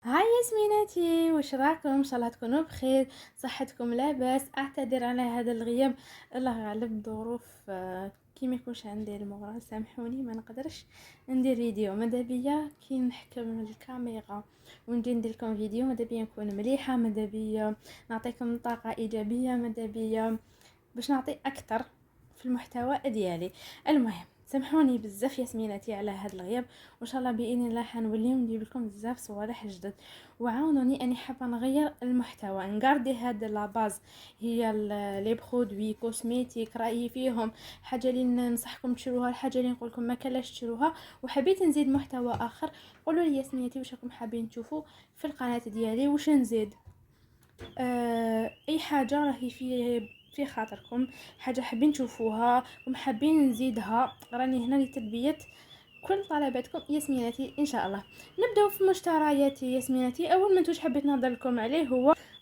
هاي ياسميناتي، وش راكم؟ ان شاء الله تكونوا بخير، صحتكم لاباس. اعتذر على هذا الغياب، الله غالب ظروف كي ما يكونش عندي المغرى، سامحوني ما نقدرش ندير فيديو. ماذا بيا كي نحكم الكاميرا ونجي ندير لكم فيديو، ماذا بيا نكون مليحه، ماذا بيا نعطيكم طاقه ايجابيه، ماذا بيا باش نعطي اكثر في المحتوى ديالي. المهم سامحوني بزاف ياسميناتي على هذا الغياب، وان شاء الله باذن الله حنوليو ندير لكم بزاف صوالح جدد. وعاونوني اني حابه نغير المحتوى، نغاردي هاد لا باز، هي لي برودوي كوسميتيك، رايي فيهم، حاجه اللي ننصحكم تشروها، الحاجه اللي نقول لكم ما كلاش تشروها. وحبيت نزيد محتوى اخر. قولوا لي ياسميناتي واش راكم حابين تشوفوا في القناه ديالي، واش نزيد. اي حاجه راهي في خاطركم، حاجه حابين تشوفوها ومحابين نزيدها، راني هنا لتلبيه كل طلباتكم ياسميناتي ان شاء الله. نبداو في مشترياتي ياسميناتي. اول منتوج حبيت نهضر لكم عليه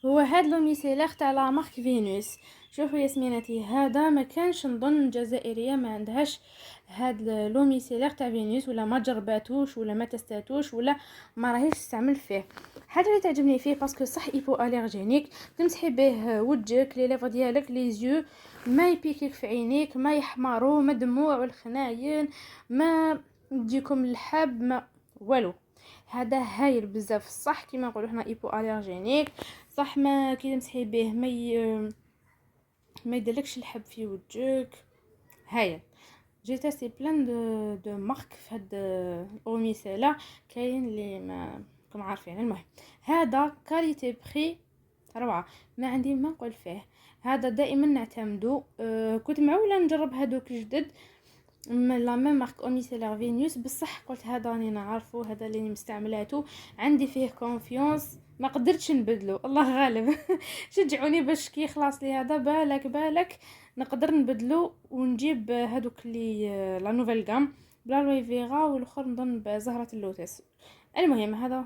هو هاد لوميسيلير تاع لا مارك فينوس. شوفوا ياسميناتي، هذا ما كانش نظن الجزائريه ما عندهاش هاد لوميسيلير تاع فينوس، ولا ما جرباتوش ولا ما تستاتوش ولا ما راهيش تستعمل فيه. حاجه اللي تعجبني فيه باسكو صح ايبو اليرجينيك، تمسحي به وجهك، لي ليفر ديالك، لي زيو، ما يبيكيك في عينيك، ما يحمروا، ما دموع والخناين، ما تجيكم الحب، ما والو. هذا هايل بزاف، صح كيما نقولوا حنا ايبو اليرجينيك، صح ما كي تمسحي به ما يدلكش الحب في وجهك. هايل. جي تيستي بلان دو مارك في هاد الاوميسيلا، كاين اللي ما كم عارفين. المهم هذا كاليتي بري روعه، ما عندي ما نقول فيه. هذا دائما نعتمدو. كنت معوله نجرب هذوك جدد لا ميم مارك اوميسيلار فينيوس، بصح قلت هذا راني نعرفو، هذا اللي مستعملاتو، عندي فيه كونفيونس، ما قدرتش نبدلو، الله غالب. شجعوني باش كي يخلص لي هذا، بالك نقدر نبدلو ونجيب هذوك اللي لا نوفيل غام بلا لوي فيغا، والاخر نظن بزهرة اللوتس. المهم هذا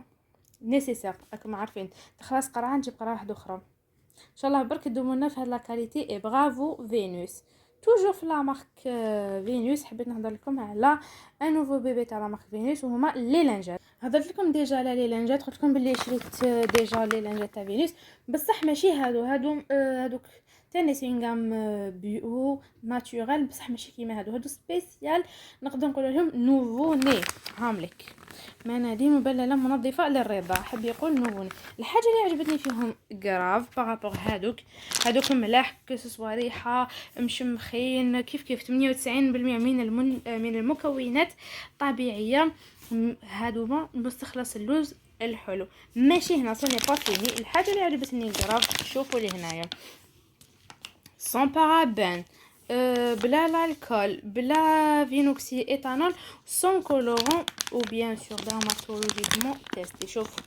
نيسيسير، راكم عارفين تخلص قرعه نجيب قرعه واحده اخرى. ان شاء الله برك دومونا في هاد لا كاليتي. اي برافو فينوس. توجور في لا مارك فينوس، حبيت نهضر لكم على ان نوفو بيبي تاع لا مارك فينوس، وهما لي لانجات. هضرت لكم ديجا على لي لانجات، قلت لكم بلي شريت ديجا لي لانجات تاع فينوس، بصح ماشي هادوك تاني سينغام بيو ناتورال، بصح ماشي كيما هادو سبيسيال، نقدر نقول لهم نوفو ني. هاملك مناديل مبلله منظفه للرضا، حب يقول نوفو ني. الحاجه اللي عجبتني فيهم غراف بارابور هادوك ملاح، كسوا ريحه مشمخين كيف 98% من المكونات طبيعيه. هادوما مستخلص اللوز الحلو، ماشي هنا صوني با فيني. الحاجه اللي عجبتني غراف، شوفوا لي هنايا، سون بارابين، بلا الكول، بلا فينوكسي ايتانول، سون كولورون، و بيان سور ديرماتولوجيكمون تيستي. شوفوا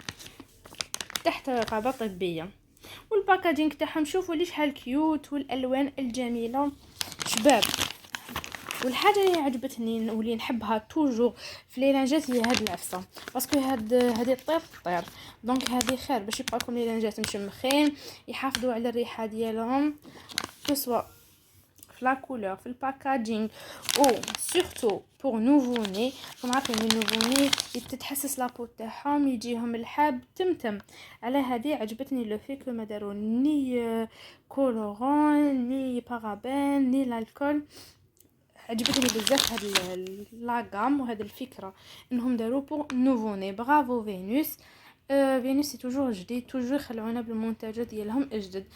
تحت رقابه طبيه، والباكاجينغ تاعهم شوفوا لي شحال كيوت، والالوان الجميله شباب. والحاجه اللي عجبتني واللي نحبها توجور في لي لانجات هي هاد العفسه، باسكو هادي طير دونك هادي خير باش يبقاكم لي لانجات مشمخين، يحافظوا على الريحه ديالهم، كسوا في لا كولور، في الباكاجينغ، او سورتو بور نوفو ني. كما عارفين النوفو ني تتحسس لابو تاعهم، يجيهم الحاب تمتم. على هذه عجبتني لو فيكو ما داروا ني كولورون ني بارابين ني الكول. عجبتني بزاف هاد لاغام وهاد الفكره انهم داروا بور نوفو ني. برافو فينوس. فينوس سي توجور جديد، توجور يخلعونا بالمنتجات ديالهم الجدد.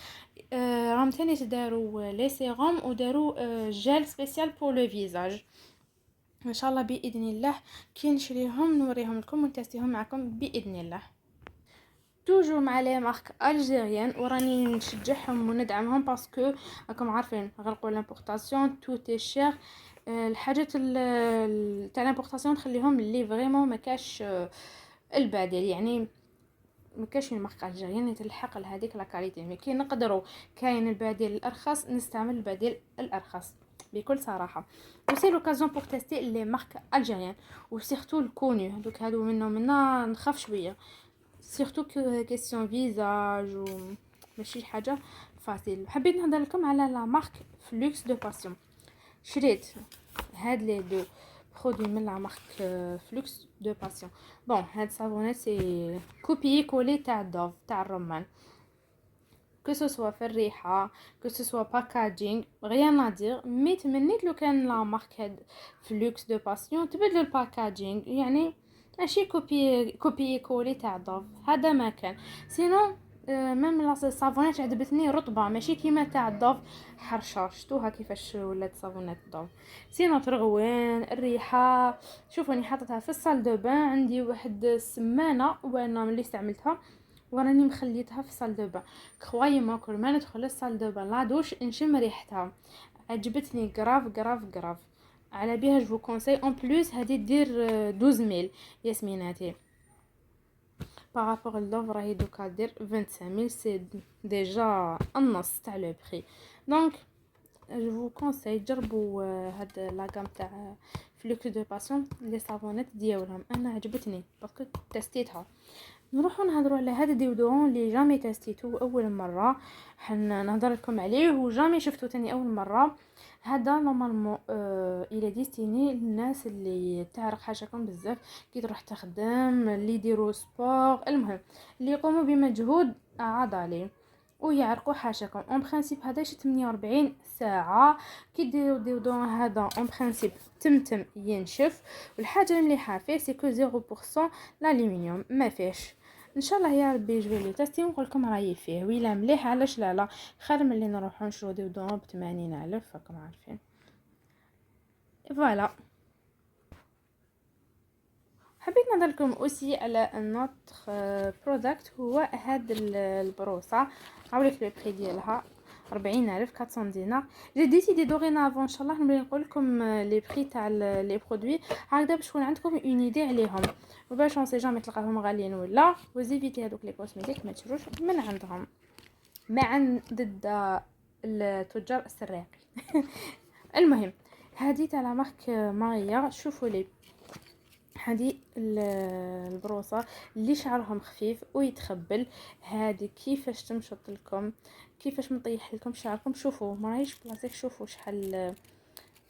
راهم ثاني داروا لي سيروم، وداروا جيل سبيسيال بور لو فيزاج. ان شاء الله باذن الله كي نشريهم نوريهم لكم ونتستيهم معكم باذن الله. توجور مع لي مارك الجيريان، وراني نشجعهم وندعمهم باسكو راكم عارفين غلقوا لامبورطاسيون تو تي شير. الحاجات تاع لامبورطاسيون تخليهم اللي فريمون ما كاش البديل، يعني ما كاش الماركه الجيريان تلحق لهذيك لا كاليتي، مي كي نقدروا كاين البديل الارخص نستعمل البديل الارخص بكل صراحه. وسي لوكازيون بور تيستي لي مارك الجيريان، وسيرتو الكوني دوك هادو منا نخاف شويه، سيرتو كيسيون فيزاج و ماشي حاجه فاسيل. حبيت نهضر لكم على لا مارك فلوكس دو باسيون. شريت هاد لي دو برودوي من لا مارك فلوكس دو باسيون. بون هاد صابونات سي كوبي كولي تاع دوف تاع الرمان، que ce soit في الريحه que ce soit packaging rien à dire. مي تمنيت لو كان لا مارك هاد فلوكس دو باسيون تبدلوا الباكاجينغ، يعني ماشي كوبي كولي تاع دوف، هذا ما كان. سينو ميم لا صابونات عجبتني رطبه ماشي كيما تاع دوف حرشه، شفتوها كيفاش ولات صابونات دوف. سينو ترغوان الريحه. شوفوني حاطتها في الصال دو بان عندي واحد السمانه وانا ملي استعملتها وراني مخليتها في صال دو بان. كخواي ما كل ما ندخل الصال دو بان لا دوش نشم ريحتها، عجبتني غراف. على بها جو كونساي اون بلوس هذه دير 12 ميل ياسميناتي بارابور لوف راهي دوكا دير 25 ميل، سي ديجا النص تاع لو بري. دونك جو كونساي جربوا هاد لا غام تاع فلوكس دو باسيون لي صابونات ديالهم، انا عجبتني باسكو تستيتها. نروحوا نهضروا على هذا ديودورون اللي جامي تستيتو اول مره، نهضر لكم عليه وجامي شفتو تاني اول مره. هذا نورمالمون الى ديستيني للناس اللي تعرق حاجتهم بزاف كي تروح تخدم، اللي يديروا سبور، المهم اللي يقوموا بمجهود عضلي ويعرقوا حاشاكم. اون برينسيپ هذا يش 48 ساعه كي ديروا ديودورون هذا اون برينسيپ تمتم ينشف. والحاجه المليحه فيه سي كو 0% الالومنيوم ما فيهش. ان شاء الله يا ربي يجبر لي تستي ونقول لكم رايي فيه ويلا مليح. علاش لا خير من اللي نروحوا نشرو ديودورون ب 80,000 راكم عارفين. فوالا حبيت نهضر لكم اوسي على نوتر برودكت، هو هاد البروصه. عاولك لو بري ديالها 40,000 400 دينار. جي ديسيدي دوغينافون ان شاء الله نبغي نقول لكم لي بري تاع لي برودوي هكذا باش تكون عندكم اون ايدي عليهم، وباش اون سي جامي تلقاهم غاليين ولا وزيفيتي هذوك لي كوزميتيك ما تشروش من عندهم. مع ضد التجار السراقي. المهم هذه تاع لا مارك ماريا. شوفوا لي هذه البروصه اللي شعرهم خفيف ويتخبل، هذه كيفاش تمشط لكم، كيفاش نطيح لكم شعركم. شوفوا ما راهيش بلاصيك، شوفوا شحال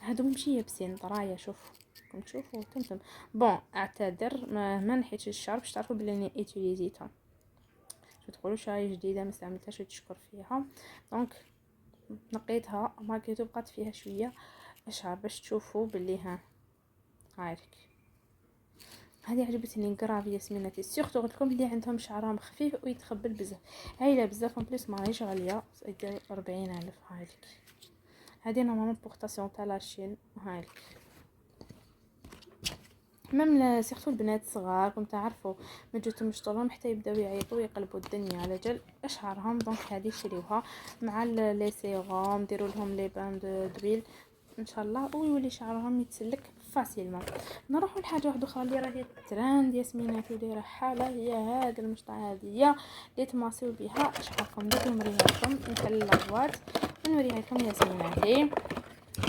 هادو ماشي يابسين طرايه. شوفوا كم تشوفوا تمتم. بون اعتذر ما نحيتش الشعر باش تعرفوا بلي اني ايتيليزيتها، شو تقولوا شاي جديده ما استعملتهاش تشكر فيها. دونك نقيتها ماركيتو بقات فيها شويه الشعر باش تشوفوا بلي هايك. هذه عجبتني كراف ياسميناتي سيرتو قلت لكم اللي عندهم شعرهم خفيف ويتخبل بزاف. عايله بزاف اون بليس ماهيش غاليه، دير 40,000 هايلك. هذه نورمالمون بورطاسيون تاع لاشين هايلك. ميم سيرتو البنات الصغار كم تعرفوا ما جاتهمش طولهم حتى يبداو يعيطوا ويقلبوا الدنيا على جال اشعارهم. دونك هذه شريوها مع لي سيروم، ديروا لهم لي بان دويل ان شاء الله ويولي شعرهم يتسلك فاسيلمون. نروحوا لحاجه واحده اخرى اللي راهي ترند ياسمينات ودايره حاله، هي هاد المشطه هذه اللي تماسيو بها شعركم. دوك نوريها لكم نحل لافوات ونوريها لكم ياسميناتي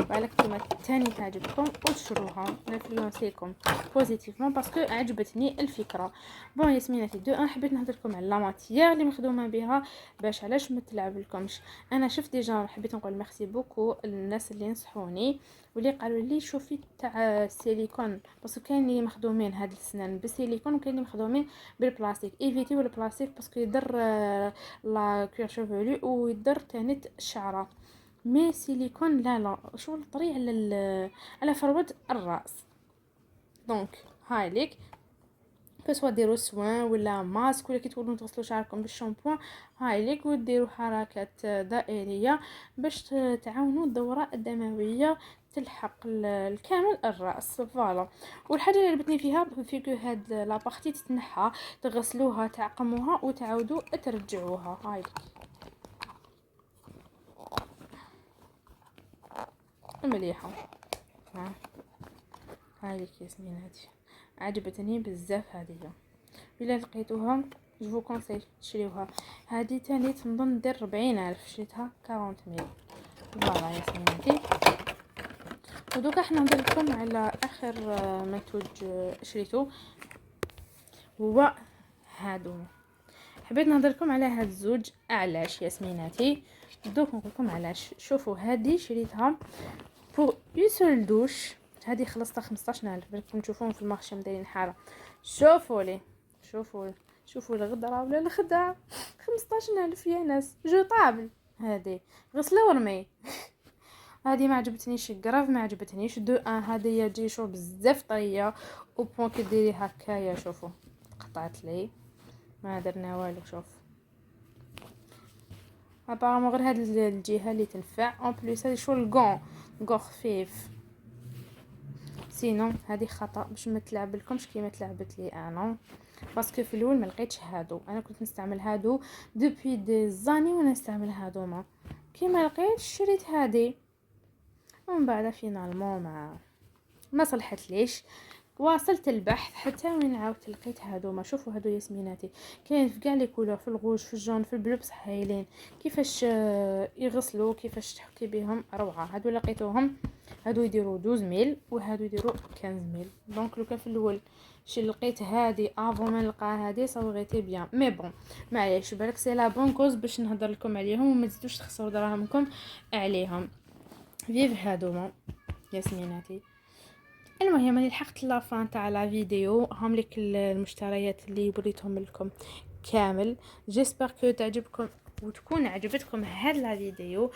بالك كما تاني تعجبكم وتشروها نفلونسيكم بوزيتيفمون باسكو عجبتني الفكره. بون ياسميناتي دو ان حبيت نهضر لكم على لا ماتيير اللي مخدومه بها باش علاش ما تلعب لكمش. انا شفت ديجا حبيت نقول ميرسي بوكو للناس اللي نصحوني واللي قالوا لي شوفي تاع السيليكون، باسكو كاين اللي مخدومين هاد السنان بالسيليكون وكاين اللي مخدومين بالبلاستيك. ايفيتيو البلاستيك باسكو يضر لا كوير شوفولو ويضر تاني الشعره. مي سيليكون لا شغل طري على فروه الراس. دونك هاي ليك كسوا ديروا سوان ولا ماسك ولا كي تولوا تغسلوا شعركم بالشامبوان هاي ليك وديروا حركات دائريه باش تعاونوا الدوره الدمويه تلحق الكامل الراس. فوالا. والحاجه اللي عجبتني فيها فيكو هاد لابارتي تتنحى تغسلوها تعقموها وتعاودوا ترجعوها. هاي مليحه. هاي ياسمين هذه عجبتني بزاف. هذه الا لقيتوها جو كونساي تشريوها. هذه تاني تنظن دير 40,000 شريتها 40,000. فوالا ياسمين هذه. ودوكا حنا ندير لكم على اخر منتوج شريتو هو هادو. حبيت نهضر لكم على هاد الزوج علاش ياسميناتي. دوك نقول لكم علاش. شوفوا هذه شريتها بور اون سول دوش هذه خلصتها 15,000. راكم تشوفوهم في المارشي دايرين حاله. شوفوا لي شوفوا الغدره ولا الخدعه. 15,000 يا ناس. جو طابل هذه غسله ورمي. هذه ما عجبتنيش كراف، ما عجبتنيش دو ان. هذه تجي شو بزاف طريه وبون كديري هكايا. شوفوا قطعت لي ما درنا والو. شوف ابارامون غير هاد الجهه اللي تنفع. اون بليس هذه شو الكون خفيف. سينو هذه خطا باش ما تلعب لكمش كيما تلعبت لي انا، باسكو في الاول ما لقيتش هادو. انا كنت نستعمل هادو دوبي دي زاني وانا نستعمل هادوما. كيما لقيت شريت هذه ومن بعد فينالمون ما صلحت ليش. واصلت البحث حتى وين عاودت لقيت هادوما. شوفوا هادو ياسميناتي كاين في كاع لي كولور، في الغوج في الجون في البلو، بصح هايلين كيفاش يغسلوا كيفاش تحكي بهم روعه. هادو لقيتوهم هادو يديروا 12,000 وهادو يديروا 15,000. دونك لو كان في الاول شي لقيت هادي افون ما نلقى هادي صوغيتي بيان. مي بون معليش بالك سي لا بون كوز باش نهضر لكم عليهم وما تزيدوش تخسروا دراهمكم عليهم. فيف هادوما ياسميناتي. المهم انا لحقت لافان تاع لا فيديو. هم لك المشتريات اللي بريتهم لكم كامل. جيسبر كو تعجبكم وتكون عجبتكم هاد لا فيديو.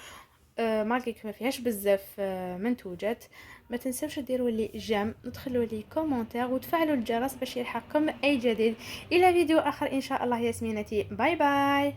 مالكي ما فيهاش بزاف منتوجات. ما تنسوش ديروا لي جيم وتخلوا لي كومونتير وتفعلوا الجرس باش يلحقكم اي جديد. الى فيديو اخر ان شاء الله ياسمينتي. باي باي.